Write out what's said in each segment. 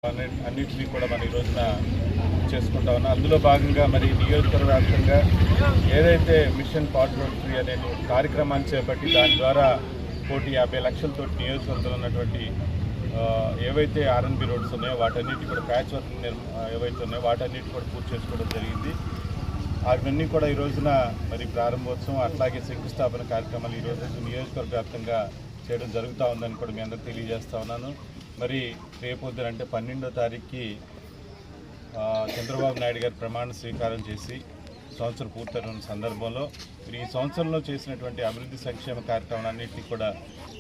అన్నింటినీ కూడా మన ఈ రోజున చేసుకుంటా ఉన్నాం. అందులో భాగంగా మరి నియోజకవర్గ వ్యాప్తంగా ఏదైతే మిషన్ పార్ట్ రోడ్ ఫ్రీ అనే కార్యక్రమాన్ని చేపట్టి దాని ద్వారా 1,50 లక్షలతో నియోజకవర్గంలో ఉన్నటువంటి ఏవైతే ఆర్ఎన్బి రోడ్స్ ఉన్నాయో వాటన్నిటి కూడా ప్యాచ్ వర్క్ ఏవైతే ఉన్నాయో వాటన్నిటి కూడా పూర్తి చేసుకోవడం జరిగింది. అవన్నీ కూడా ఈ రోజున మరి ప్రారంభోత్సవం అట్లాగే శంకుస్థాపన కార్యక్రమాలు ఈ రోజు నియోజకవర్గ వ్యాప్తంగా చేయడం జరుగుతూ ఉందని కూడా మీ అందరికీ తెలియజేస్తా ఉన్నాను. మరి రేపొద్దున అంటే 12వ తారీఖుకి చంద్రబాబు నాయుడు గారు ప్రమాణ స్వీకారం చేసి సంవత్సరం పూర్తయిన సందర్భంలో ఈ సంవత్సరంలో చేసినటువంటి అభివృద్ధి సంక్షేమ కార్యక్రమాలన్నింటినీ కూడా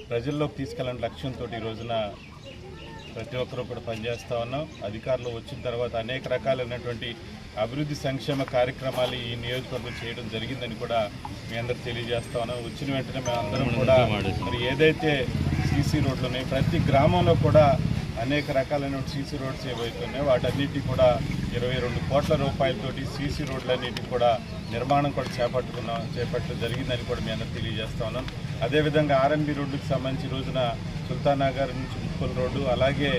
ప్రజల్లోకి తీసుకెళ్లాలని లక్ష్యంతో ఈ రోజున ప్రతి ఒక్కరూ కూడా పనిచేస్తూ ఉన్నాం. అధికారులు వచ్చిన తర్వాత అనేక రకాలైనటువంటి అభివృద్ధి సంక్షేమ కార్యక్రమాలు ఈ నియోజకవర్గం చేయడం జరిగిందని కూడా మీ అందరికి తెలియజేస్తా ఉన్నాం. వచ్చిన వెంటనే మేము అందరం కూడా మరి ఏదైతే సీసీ రోడ్లు ఉన్నాయి ప్రతి గ్రామంలో కూడా అనేక రకాలైన సీసీ రోడ్స్ ఏవైతే ఉన్నాయో వాటన్నిటి కూడా 22 కోట్ల రూపాయలతోటి సీసీ రోడ్లన్నిటికి కూడా నిర్మాణం కూడా చేపట్టడం జరిగిందని కూడా మీ అందరికి తెలియజేస్తా ఉన్నాం. అదేవిధంగా ఆర్ఎన్బి రోడ్డుకి సంబంధించి రోజున సుల్తానగర్ నుంచి ముక్కల్ రోడ్డు అలాగే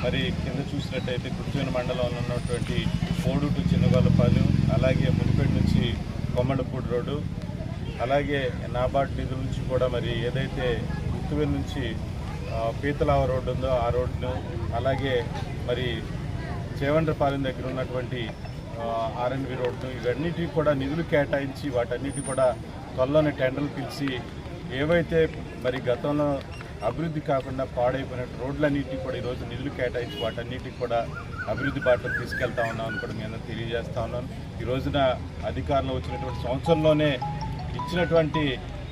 మరి కింద చూసినట్టయితే గుర్తువెన మండలంలో ఉన్నటువంటి కోడు టు చిన్నగొల్లపాలెం అలాగే మునిపేట నుంచి కొమ్మడపూడి రోడ్డు అలాగే నాబార్డ్ నిధుల నుంచి కూడా మరి ఏదైతే గుర్తువెన నుంచి పీతలావ రోడ్డు ఉందో ఆ రోడ్డును అలాగే మరి చేవండ్రపాలెం దగ్గర ఉన్నటువంటి ఆర్ఎన్బి రోడ్డును ఇవన్నిటికి కూడా నిధులు కేటాయించి వాటన్నిటి కూడా త్వరలోనే టెండర్లు పిలిచి ఏవైతే మరి గతంలో అభివృద్ధి కాకుండా పాడైపోయిన రోడ్లన్నిటికీ కూడా ఈరోజు నిధులు కేటాయించి వాటన్నిటికి కూడా అభివృద్ధి బాటలో తీసుకెళ్తా ఉన్నామని కూడా మీ అందరూ తెలియజేస్తా ఉన్నాను. ఈ రోజున అధికారంలో వచ్చినటువంటి సంవత్సరంలోనే ఇచ్చినటువంటి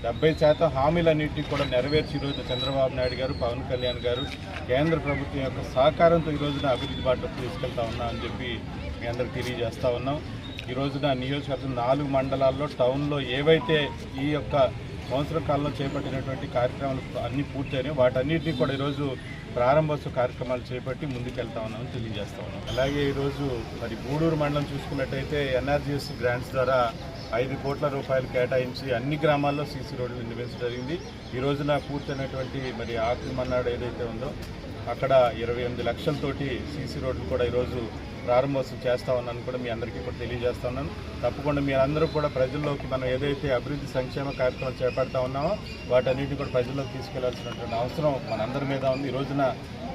70% హామీలన్నింటినీ కూడా నెరవేర్చి ఈరోజు చంద్రబాబు నాయుడు గారు పవన్ కళ్యాణ్ గారు కేంద్ర ప్రభుత్వం యొక్క సహకారంతో ఈ రోజున అభివృద్ధి బాటలోకి తీసుకెళ్తా ఉన్నాం అని చెప్పి మీ అందరికి తెలియజేస్తా ఉన్నాం. ఈ రోజున నియోజకవర్గం 4 మండలాల్లో టౌన్లో ఏవైతే ఈ యొక్క సంవత్సర కాలంలో చేపట్టినటువంటి కార్యక్రమాలు అన్నీ పూర్తయినాయి వాటన్నిటినీ కూడా ఈరోజు ప్రారంభోత్సవ కార్యక్రమాలు చేపట్టి ముందుకెళ్తా ఉన్నామని తెలియజేస్తా ఉన్నాం. అలాగే ఈరోజు మరి గూడూరు మండలం చూసుకున్నట్టయితే ఎన్ఆర్జీఎస్ గ్రాంట్స్ ద్వారా 5 కోట్ల రూపాయలు కేటాయించి అన్ని గ్రామాల్లో సీసీ రోడ్లు నిర్మించడం జరిగింది. ఈ రోజున పూర్తయినటువంటి మరి ఆఖరి మన్నాడు ఏదైతే ఉందో అక్కడ 28 లక్షలతోటి సీసీ రోడ్లు కూడా ఈరోజు ప్రారంభోత్సవం చేస్తా ఉన్నాను కూడా మీ అందరికీ కూడా తెలియజేస్తా ఉన్నాను. తప్పకుండా మీరందరూ కూడా ప్రజల్లోకి మనం ఏదైతే అభివృద్ధి సంక్షేమ కార్యక్రమాలు చేపడతా ఉన్నామో వాటన్నిటిని కూడా ప్రజల్లోకి తీసుకెళ్లాల్సినటువంటి అవసరం మనందరి మీద ఉంది. ఈ రోజున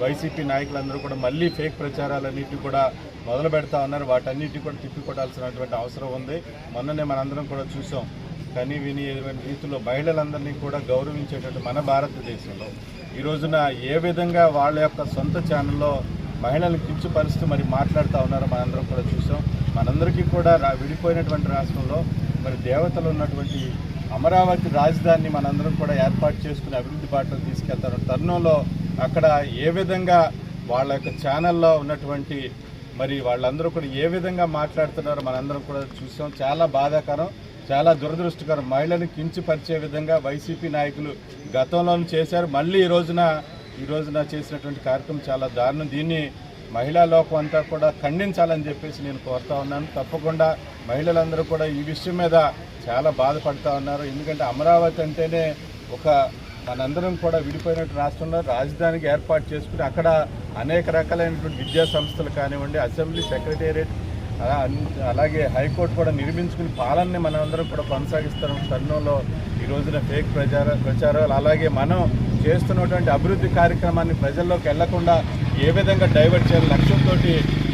వైసీపీ నాయకులందరూ కూడా మళ్ళీ ఫేక్ ప్రచారాలన్నింటినీ కూడా మొదలు పెడతా ఉన్నారు. వాటన్నిటిని కూడా తిప్పికొట్టాల్సినటువంటి అవసరం ఉంది. మొన్ననే మనందరం కూడా చూసాం కని విని రీతిలో మహిళలందరినీ కూడా గౌరవించేటట్టు మన భారతదేశంలో ఈ రోజున ఏ విధంగా వాళ్ళ యొక్క సొంత ఛానల్లో మహిళలను కించపరుస్తూ మరి మాట్లాడుతూ ఉన్నారో మనందరం కూడా చూసాం. మనందరికీ కూడా విడిపోయినటువంటి రాష్ట్రంలో మరి దేవతలు ఉన్నటువంటి అమరావతి రాజధానిని మనందరం కూడా ఏర్పాటు చేసుకుని అభివృద్ధి బాటలో తీసుకెళ్తారు తరుణంలో అక్కడ ఏ విధంగా వాళ్ళ యొక్క ఛానల్లో ఉన్నటువంటి మరి వాళ్ళందరూ కూడా ఏ విధంగా మాట్లాడుతున్నారో మనందరం కూడా చూసాం. చాలా బాధాకరం, చాలా దురదృష్టకరం. మహిళను కించపరిచే విధంగా వైసీపీ నాయకులు గతంలోనూ చేశారు. మళ్ళీ ఈ రోజున చేసినటువంటి కార్యక్రమం చాలా దారుణం. దీన్ని మహిళా లోకం అంతా కూడా ఖండించాలని చెప్పేసి నేను కోరుతా ఉన్నాను. తప్పకుండా మహిళలందరూ కూడా ఈ విషయం మీద చాలా బాధపడుతూ ఉన్నారు. ఎందుకంటే అమరావతి అంటేనే మనందరం కూడా విడిపోయినట్టు రాష్ట్రంలో రాజధానికి ఏర్పాటు చేసుకుని అక్కడ అనేక రకాలైనటువంటి విద్యా సంస్థలు కానివ్వండి అసెంబ్లీ సెక్రటేరియట్ అలాగే హైకోర్టు కూడా నిర్మించుకుని పాలనని మనందరం కూడా కొనసాగిస్తున్న తరుణంలో ఈ రోజున ఫేక్ ప్రచారాలు అలాగే మనం చేస్తున్నటువంటి అభివృద్ధి కార్యక్రమాన్ని ప్రజల్లోకి వెళ్లకుండా ఏ విధంగా డైవర్ట్ చేయాలి లక్ష్యంతో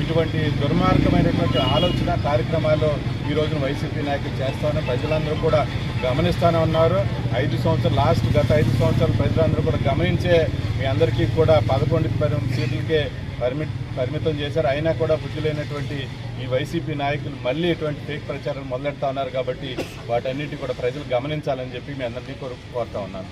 ఇటువంటి దుర్మార్గమైనటువంటి ఆలోచన కార్యక్రమాలు ఈ రోజున వైసీపీ నాయకులు చేస్తా ఉన్నారు. ప్రజలందరూ కూడా గమనిస్తూనే ఉన్నారు. గత 5 సంవత్సరాలు ప్రజలందరూ కూడా గమనించే మీ అందరికీ కూడా 11 సీట్లకే పరిమితం చేశారు. అయినా కూడా బుద్ధి లేనటువంటి ఈ వైసీపీ నాయకులు మళ్ళీ ఇటువంటి ఫేక్ ప్రచారం మొదలెడతా ఉన్నారు. కాబట్టి వాటన్నిటి కూడా ప్రజలు గమనించాలని చెప్పి మీ అందరినీ కోరుతా ఉన్నాను.